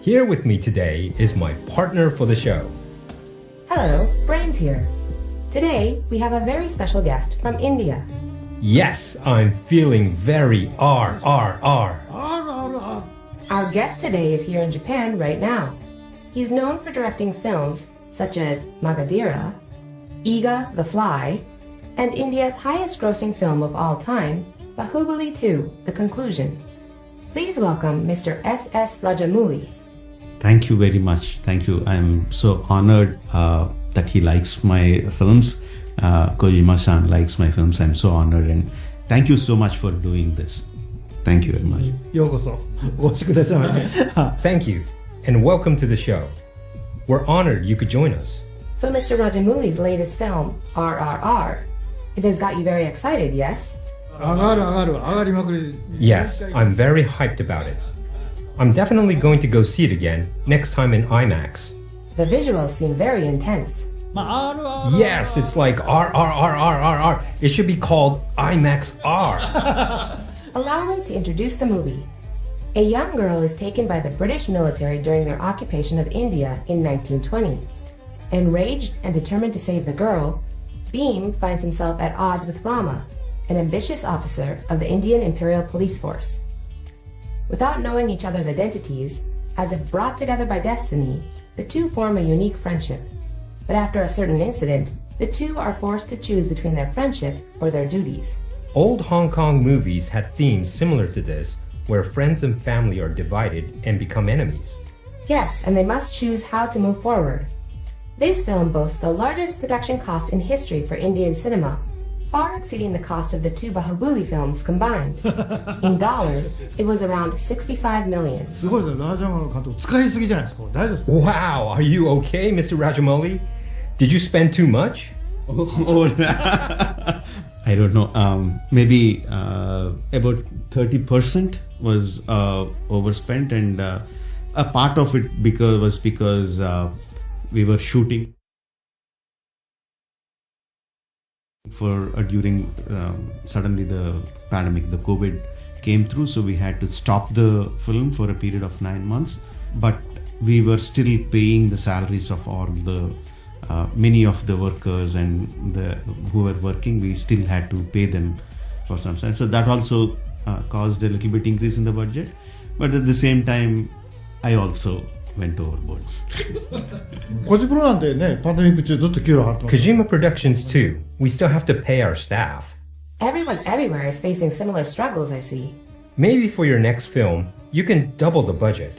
Here with me today is my partner for the show. Hello, Brains here. Today, we have a very special guest from India. Yes, I'm feeling very RRR. Our guest today is here in Japan right now. He's known for directing films such as Magadira, Iga the Fly, and India's highest-grossing film of all time, Bahubali 2, The Conclusion. Please welcome Mr. SS Rajamouli. Thank you very much. Thank you. I'm so honored that he likes my films. Kojima-san likes my films. I'm so honored, and thank you so much for doing this. Thank you very much. Thank you, and welcome to the show. We're honored you could join us. So Mr. Rajamouli's latest film, RRR, it has got you very excited, yes? Yes, I'm very hyped about it. I'm definitely going to go see it again, next time in IMAX. The visuals seem very intense. Yes, it's like RRR. It should be called IMAX R. Allow me to introduce the movie. A young girl is taken by the British military during their occupation of India in 1920. Enraged and determined to save the girl, Bheem finds himself at odds with Rama, an ambitious officer of the Indian Imperial Police Force. Without knowing each other's identities, as if brought together by destiny, the two form a unique friendship. But after a certain incident, the two are forced to choose between their friendship or their duties. Old Hong Kong movies had themes similar to this, where friends and family are divided and become enemies. Yes, and they must choose how to move forward. This film boasts the largest production cost in history for Indian cinema, far exceeding the cost of the two Bahubali films combined. In dollars, it was around 65 million. Wow, are you okay, Mr. Rajamouli? Did you spend too much? I don't know. Maybe about 30% was overspent, and a part of it was because we were shooting for during suddenly the pandemic, the COVID came through, so we had to stop the film for a period of 9 months. But we were still paying the salaries of all the many of the workers and who were working. We still had to pay them for some time, so that also caused a little bit increase in the budget. But at the same time, I also went overboard. Kojima Productions too. We still have to pay our staff. Everyone everywhere is facing similar struggles, I see. Maybe for your next film, you can double the budget.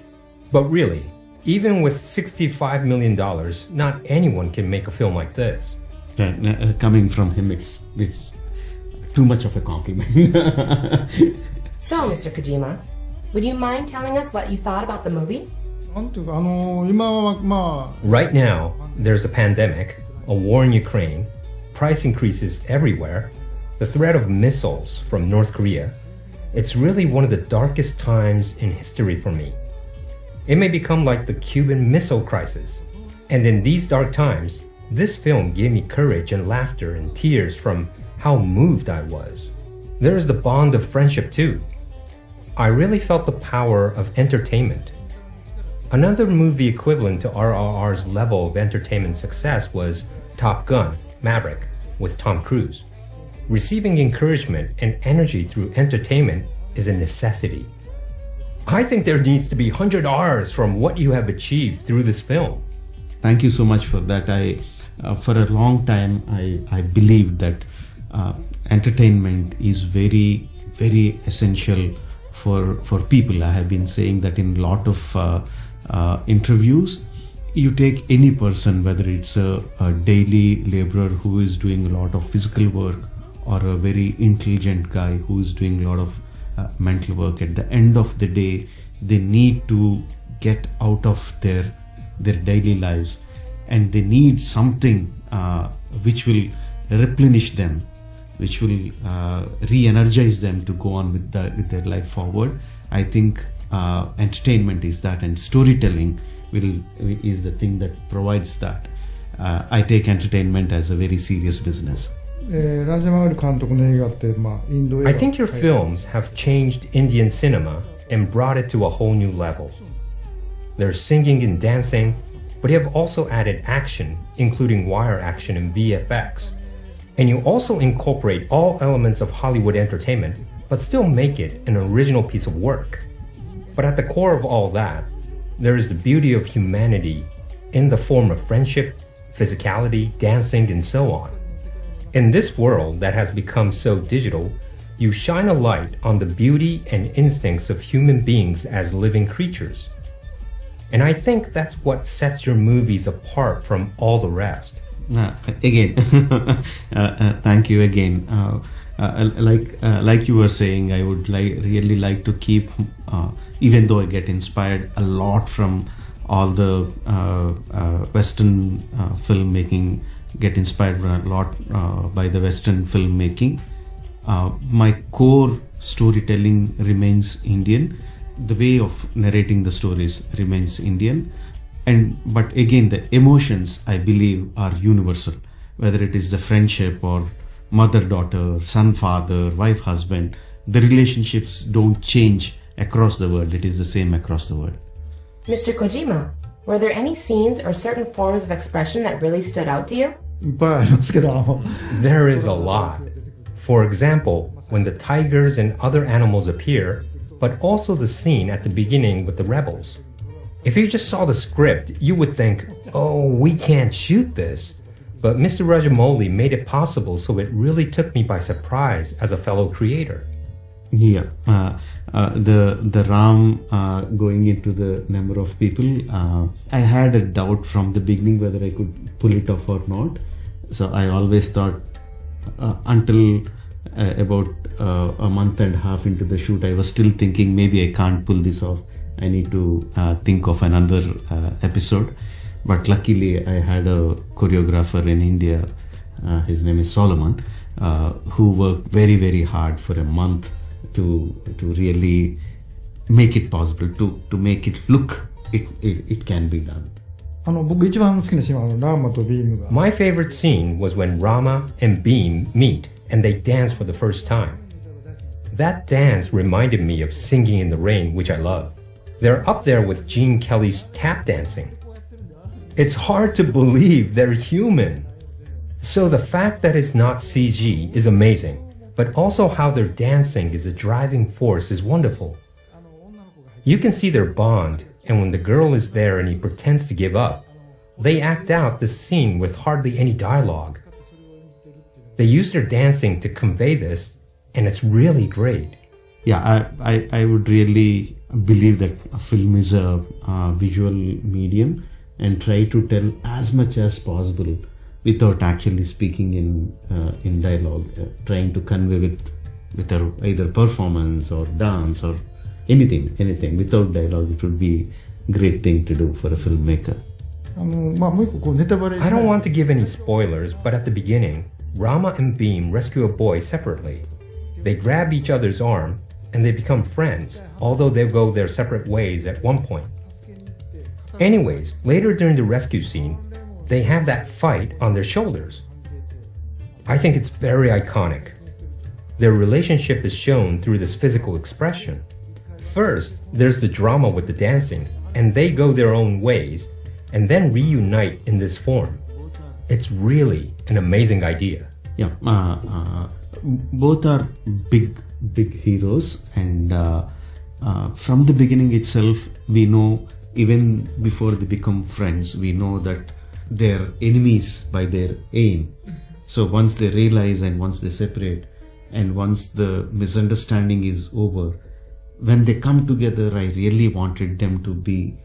But really, even with $65 million, not anyone can make a film like this. Coming from him, it's too much of a compliment. So, Mr. Kojima, would you mind telling us what you thought about the movie? Right now, there's a pandemic, a war in Ukraine, price increases everywhere, the threat of missiles from North Korea. It's really one of the darkest times in history for me. It may become like the Cuban Missile Crisis. And in these dark times, this film gave me courage and laughter and tears from how moved I was. There is the bond of friendship too. I really felt the power of entertainment. Another movie equivalent to RRR's level of entertainment success was Top Gun: Maverick with Tom Cruise. Receiving encouragement and energy through entertainment is a necessity. I think there needs to be 100 R's from what you have achieved through this film. Thank you so much for that. For a long time, I believed that entertainment is very, very essential for people. I have been saying that in a lot of interviews. You take any person, whether it's a daily laborer who is doing a lot of physical work, or a very intelligent guy who is doing a lot of mental work. At the end of the day, they need to get out of their daily lives, and they need something which will replenish them, which will re-energize them to go on with their life forward. I think entertainment is that, and storytelling is the thing that provides that. I take entertainment as a very serious business. I think your films have changed Indian cinema and brought it to a whole new level. There's singing and dancing, but you have also added action, including wire action and VFX. And you also incorporate all elements of Hollywood entertainment, but still make it an original piece of work. But at the core of all that, there is the beauty of humanity in the form of friendship, physicality, dancing, and so on. In this world that has become so digital, you shine a light on the beauty and instincts of human beings as living creatures. And I think that's what sets your movies apart from all the rest. Again, thank you again. Like you were saying, I would really like to keep, even though I get inspired a lot from all the Western filmmaking, get inspired a lot by the Western filmmaking. My core storytelling remains Indian. The way of narrating the stories remains Indian. But again, the emotions, I believe, are universal. Whether it is the friendship or mother-daughter, son-father, wife-husband, the relationships don't change across the world. It is the same across the world. Mr. Kojima, were there any scenes or certain forms of expression that really stood out to you? There is a lot. For example, when the tigers and other animals appear, but also the scene at the beginning with the rebels. If you just saw the script, you would think, oh, we can't shoot this. But Mr. Rajamouli made it possible, so it really took me by surprise as a fellow creator. Yeah, the Ram going into the number of people, I had a doubt from the beginning whether I could pull it off or not. So I always thought until about a month and a half into the shoot, I was still thinking maybe I can't pull this off. I need to think of another episode. But luckily I had a choreographer in India, his name is Solomon, who worked very, very hard for a month to really make it possible, to make it look it can be done. My favorite scene was when Rama and Beam meet and they dance for the first time. That dance reminded me of Singing in the Rain, which I love. They're up there with Gene Kelly's tap dancing. It's hard to believe they're human. So the fact that it's not CG is amazing, but also how their dancing is a driving force is wonderful. You can see their bond, and when the girl is there and he pretends to give up, they act out the scene with hardly any dialogue. They use their dancing to convey this, and it's really great. Yeah, I would really believe that a film is a visual medium and try to tell as much as possible without actually speaking in dialogue, trying to convey with either performance or dance or anything. Without dialogue, it would be a great thing to do for a filmmaker. I don't want to give any spoilers, but at the beginning, Rama and Beam rescue a boy separately. They grab each other's arm and they become friends, although they go their separate ways at one point. Anyways, later during the rescue scene, they have that fight on their shoulders. I think it's very iconic. Their relationship is shown through this physical expression. First, there's the drama with the dancing, and they go their own ways, and then reunite in this form. It's really an amazing idea. Yeah, both are big heroes, and from the beginning itself, we know, even before they become friends, we know that they're enemies by their aim. So once they realize and once they separate and once the misunderstanding is over, when they come together, I really wanted them to be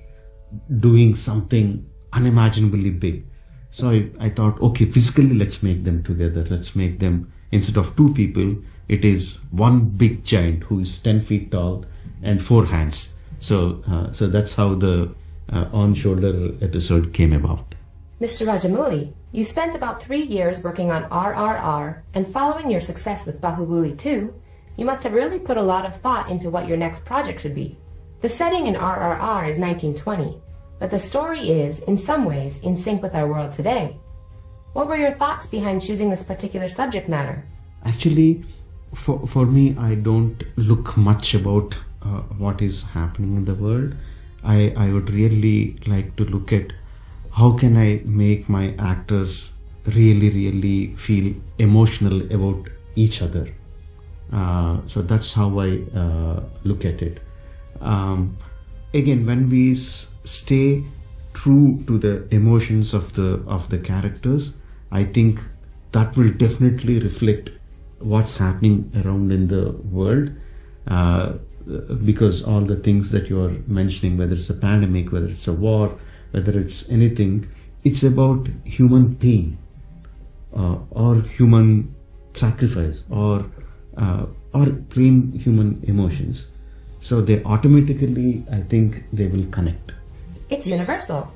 doing something unimaginably big. So I thought, okay, physically let's make them together. Let's make them, instead of two people, it is one big giant who is 10 feet tall and 4 hands. So that's how the on-shoulder episode came about. Mr. Rajamouli, you spent about 3 years working on RRR, and following your success with Bahubali 2, you must have really put a lot of thought into what your next project should be. The setting in RRR is 1920, but the story is, in some ways, in sync with our world today. What were your thoughts behind choosing this particular subject matter? Actually, for me, I don't look much about what is happening in the world. I would really like to look at how can I make my actors really feel emotional about each other. So that's how I look at it. Again, when we stay true to the emotions of the characters, I think that will definitely reflect what's happening around in the world, because all the things that you're mentioning, whether it's a pandemic, whether it's a war, whether it's anything, it's about human pain, or human sacrifice, or plain human emotions. So they automatically, I think, they will connect. It's universal.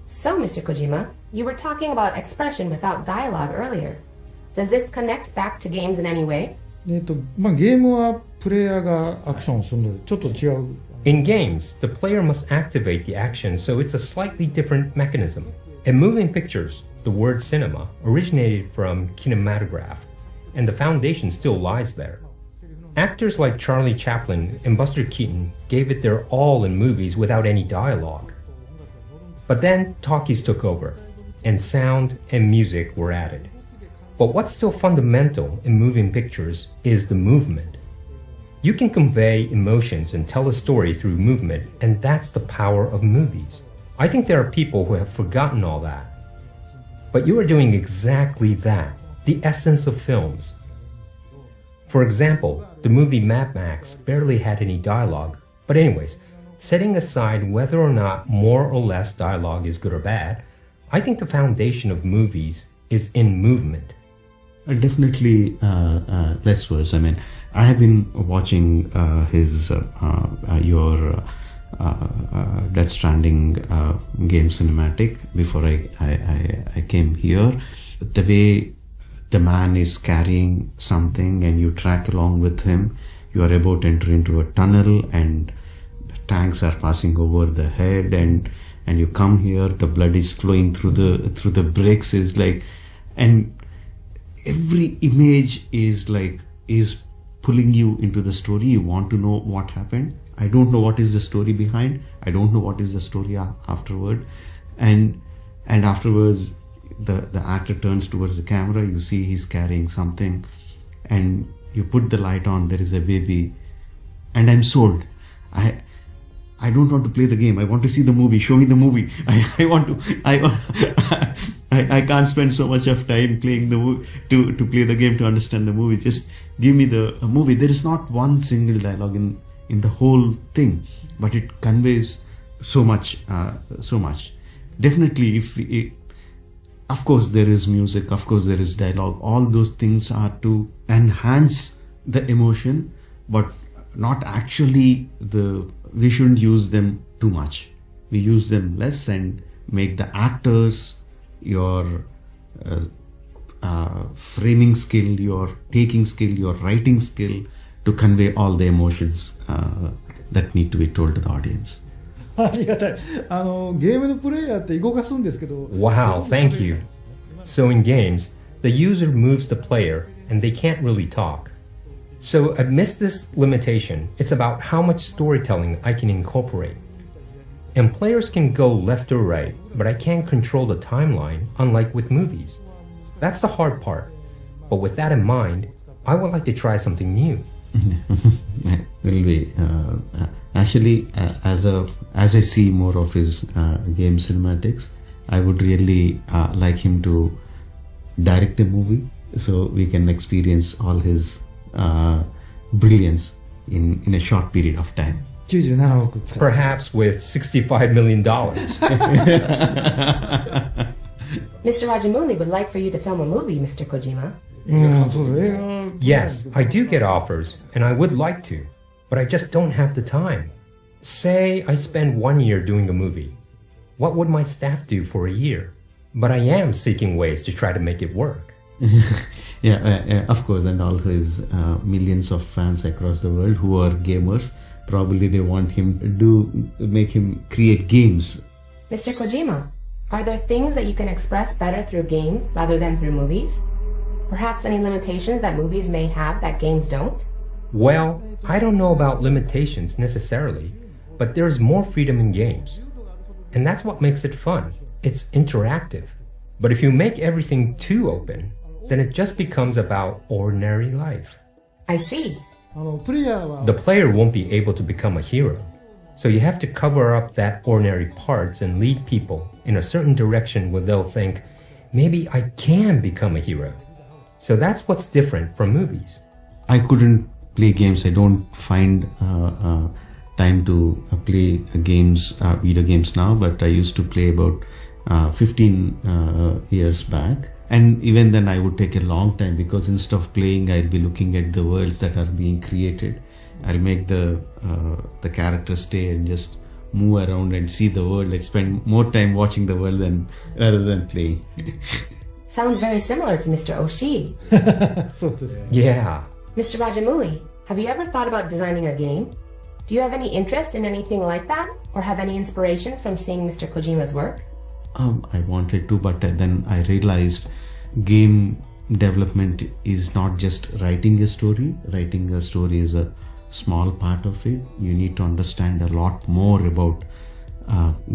So, Mr. Kojima, you were talking about expression without dialogue earlier. Does this connect back to games in any way? ゲームはプレイヤーがアクションをするのでちょっと違う。In games, the player must activate the action, so it's a slightly different mechanism. In moving pictures, the word cinema originated from kinematograph, and the foundation still lies there. Actors like Charlie Chaplin and Buster Keaton gave it their all in movies without any dialogue. But then talkies took over, and sound and music were added. But what's still fundamental in moving pictures is the movement. You can convey emotions and tell a story through movement, and that's the power of movies. I think there are people who have forgotten all that. But you are doing exactly that, the essence of films. For example, the movie Mad Max barely had any dialogue. But anyways, setting aside whether or not more or less dialogue is good or bad, I think the foundation of movies is in movement. Definitely less words. I mean, I have been watching your Death Stranding game cinematic before I came here. The way the man is carrying something and you track along with him, you are about to enter into a tunnel and the tanks are passing over the head, and you come here, the blood is flowing through the bricks, is like, and every image is pulling you into the story. You want to know what happened. I don't know what is the story behind. I don't know what is the story afterward. And afterwards, the actor turns towards the camera. You see he's carrying something, and you put the light on. There is a baby, and I'm sold. I don't want to play the game. I want to see the movie. Show me the movie. I can't spend so much of time playing to play the game to understand the movie. Just give me the movie. There is not one single dialogue in the whole thing, but it conveys so much. Definitely, of course there is music, of course there is dialogue. All those things are to enhance the emotion, but not actually we shouldn't use them too much. We use them less and make the actors, your framing skill, your taking skill, your writing skill to convey all the emotions that need to be told to the audience. ありがたい。ゲームのプレイヤーって動かすんですけど。Wow, thank you. So in games, the user moves the player and they can't really talk. So amidst this limitation, it's about how much storytelling I can incorporate. And players can go left or right, but I can't control the timeline, unlike with movies. That's the hard part. But with that in mind, I would like to try something new. Will be actually as I see more of his game cinematics, I would really like him to direct a movie so we can experience all his brilliance in a short period of time. 97億 Perhaps with $65 million. Mr. Rajamouli would like for you to film a movie, Mr. Kojima. そう映画 Yes, I do get offers, and I would like to, but I just don't have the time. Say I spend 1 year doing a movie. What would my staff do for a year? But I am seeking ways to try to make it work. Yeah, of course, and all his millions of fans across the world who are gamers, probably they want him to make him create games. Mr. Kojima, are there things that you can express better through games rather than through movies? Perhaps any limitations that movies may have that games don't? Well, I don't know about limitations necessarily, but there's more freedom in games. And that's what makes it fun. It's interactive. But if you make everything too open, then it just becomes about ordinary life. I see. プレイヤーは The player won't be able to become a hero. So you have to cover up that ordinary parts and lead people in a certain direction where they'll think, maybe I can become a hero. So that's what's different from movies. I couldn't play games. I don't find time to play games, video games now, but I used to play about 15 years back. And even then I would take a long time, because instead of playing, I'll be looking at the worlds that are being created. I'll make the characters stay and just move around and see the world. I'd spend more time watching the world rather than playing. Sounds very similar to Mr. Oshii. そうです。 Yeah. Mr. Rajamouli, have you ever thought about designing a game? Do you have any interest in anything like that? Or have any inspirations from seeing Mr. Kojima's work? I wanted to, but then I realized game development is not just writing a story. Writing a story is a small part of it. You need to understand a lot more about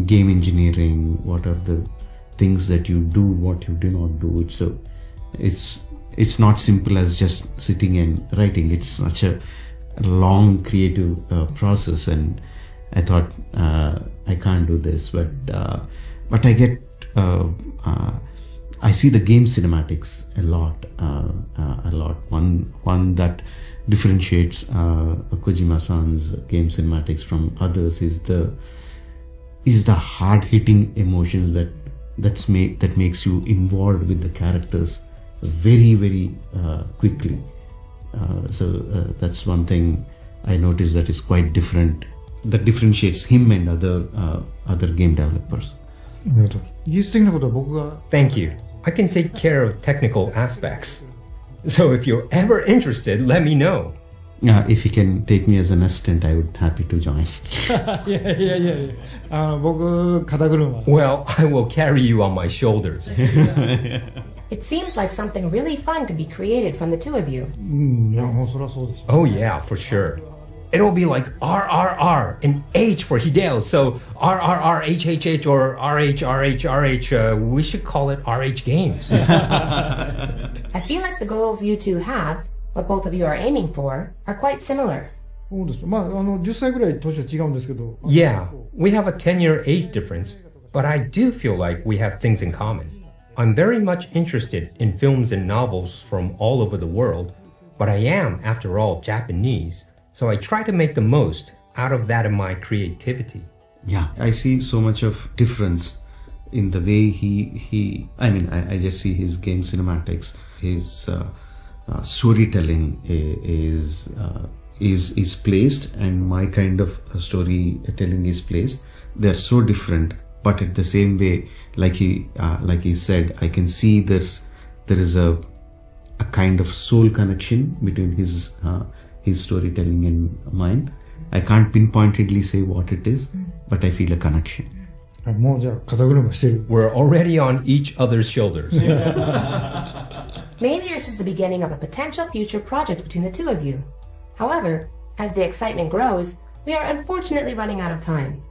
game engineering. What are the things that you do, what you do not do. So it's not simple as just sitting and writing. It's such a long creative process, and I thought I can't do this, but I get I see the game cinematics a lot. One that differentiates Kojima-san's game cinematics from others is the hard-hitting emotions that makes you involved with the characters very, very quickly. So that's one thing I noticed that is quite different, that differentiates him and other game developers. 技術的なことは僕が Thank you. I can take care of technical aspects. So if you're ever interested, let me know. If you can take me as an assistant, I would happy to join. いや僕肩車 Well, I will carry you on my shoulders. It seems like something really fun could be created from the two of you. うんいやもうそりゃそうでしょ Oh yeah, for sure. It'll be like RRR and H for Hideo. So RRR, HHH, or RH. We should call it RH Games. I feel like the goals you two have, what both of you are aiming for, are quite similar. そうですまあ10歳ぐらい年は違うんですけど Yeah, we have a 10-year age difference, but I do feel like we have things in common. I'm very much interested in films and novels from all over the world, but I am, after all, Japanese. So I try to make the most out of that in my creativity. Yeah, I see so much of difference in the way I just see his game cinematics, his storytelling is placed, and my kind of storytelling is placed. They're so different, but at the same way, like he said, I can see there is a kind of soul connection between his storytelling and mine. I can't pinpointedly say what it is, but I feel a connection. もうじゃあ肩車してる We're already on each other's shoulders. Maybe this is the beginning of a potential future project between the two of you. However, as the excitement grows, we are unfortunately running out of time.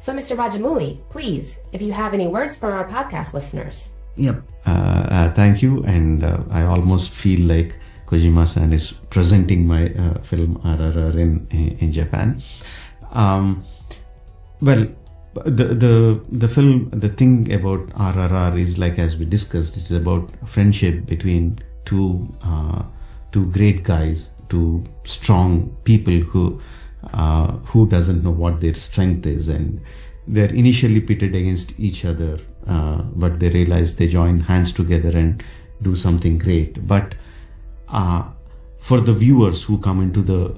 So Mr. Rajamouli, please, if you have any words for our podcast listeners. Yep. Thank you, and I almost feel like Kojima-san is presenting my film RRR in Japan. Well, the film, the thing about RRR is, like as we discussed, it's about friendship between two great guys, two strong people who doesn't know what their strength is, and they're initially pitted against each other, but they realize they join hands together and do something great. But for the viewers who come into the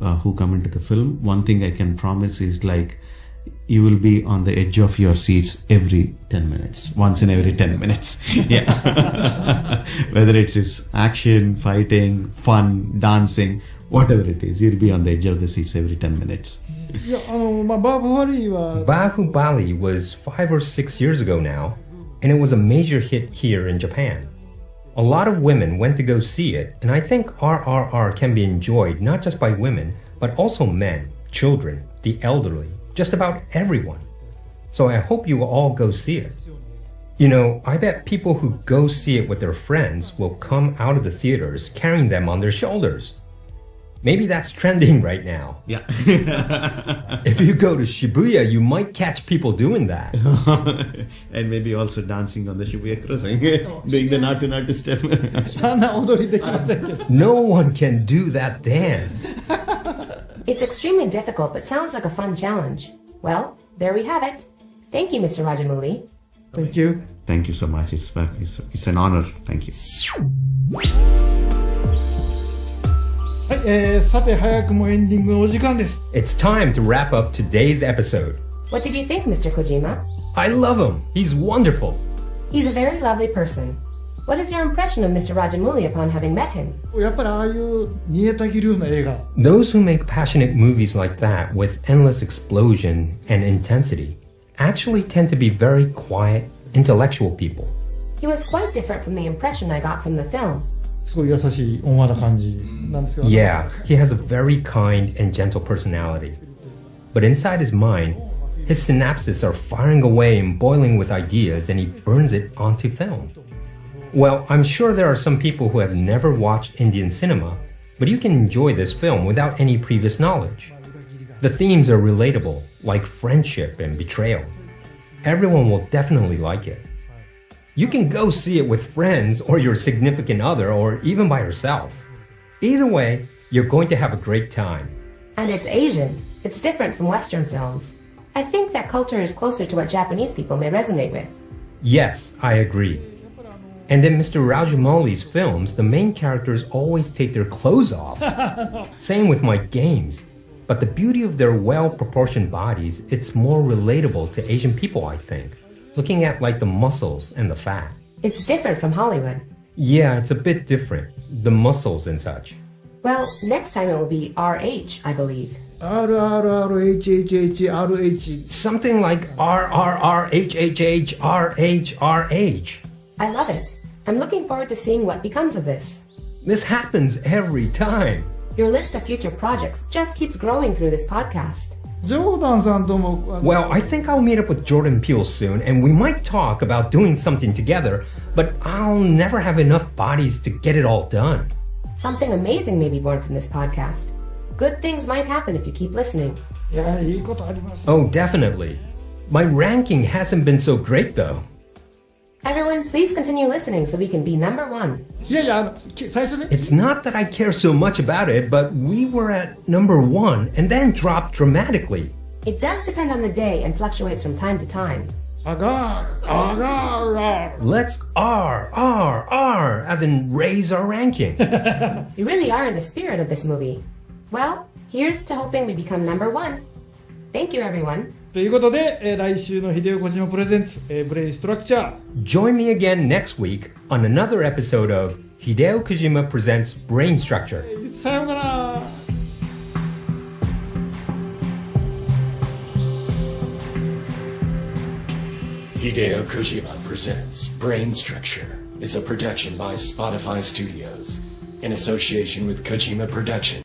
film, one thing I can promise is, like, you will be on the edge of your seats every 10 minutes, once in every 10 minutes. Yeah. Whether it is action, fighting, fun, dancing, whatever it is, you'll be on the edge of the seats every 10 minutes. いやバーフバリーは Bahubali was 5 or 6 years ago now, and it was a major hit here in Japan. A lot of women went to go see it, and I think RRR can be enjoyed not just by women, but also men, children, the elderly, just about everyone. So I hope you will all go see it. You know, I bet people who go see it with their friends will come out of the theaters carrying them on their shoulders. Maybe that's trending right now. Yeah. If you go to Shibuya, you might catch people doing that. And maybe also dancing on the Shibuya crossing, doing the natu step. あんな踊りできませんけど。 No one can do that dance. It's extremely difficult, but sounds like a fun challenge. Well, there we have it. Thank you, Mr. Rajamouli. Thank you. Thank you so much. It's an honor. Thank you. はい、さて早くもエンディングのお時間です。 It's time to wrap up today's episode. What did you think, Mr. Kojima? I love him. He's wonderful. He's a very lovely person. What is your impression of Mr. Rajamouli upon having met him? やっぱりああいう煮えたぎるような映画。 Those who make passionate movies like that with endless explosion and intensity actually tend to be very quiet, intellectual people. He was quite different from the impression I got from the film. すごい優しい温和な感じなんですけど。 Yeah, he has a very kind and gentle personality. But inside his mind, his synapses are firing away and boiling with ideas, and he burns it onto film. Well, I'm sure there are some people who have never watched Indian cinema, but you can enjoy this film without any previous knowledge. The themes are relatable, like friendship and betrayal. Everyone will definitely like it. You can go see it with friends or your significant other or even by yourself. Either way, you're going to have a great time. And it's Asian. It's different from Western films. I think that culture is closer to what Japanese people may resonate with. Yes, I agree. And in Mr. Rajamouli's films, the main characters always take their clothes off. Same with my games. But the beauty of their well-proportioned bodies, it's more relatable to Asian people, I think. Looking at like the muscles and the fat. It's different from Hollywood. Yeah, it's a bit different. The muscles and such. Well, next time it will be RH, I believe. RRRHHHRH Something like RRRHHHRHRH. I love it. I'm looking forward to seeing what becomes of this. This happens every time. Your list of future projects just keeps growing through this podcast. ジョーダンさんとも Well, I think I'll meet up with Jordan Peele soon, and we might talk about doing something together, but I'll never have enough bodies to get it all done. Something amazing may be born from this podcast. Good things might happen if you keep listening. いやいいことあります。 Oh, definitely. My ranking hasn't been so great, though. Everyone, please continue listening so we can be number one. いやいや最初ね。 It's not that I care so much about it, but we were at number 1 and then dropped dramatically. It does depend on the day and fluctuates from time to time. あがー Let's R, as in raise our ranking. We really are in the spirit of this movie. Well, here's to hoping we become number one. Thank you, everyone. ということで、来週の秀夫小島プレゼンツ、ブレインストラクチャー Join me again next week on another episode of Hideo Kojima Presents Brain Structure. さようなら。Hideo Kojima Presents Brain Structure is a production by Spotify Studios in association with Kojima Production.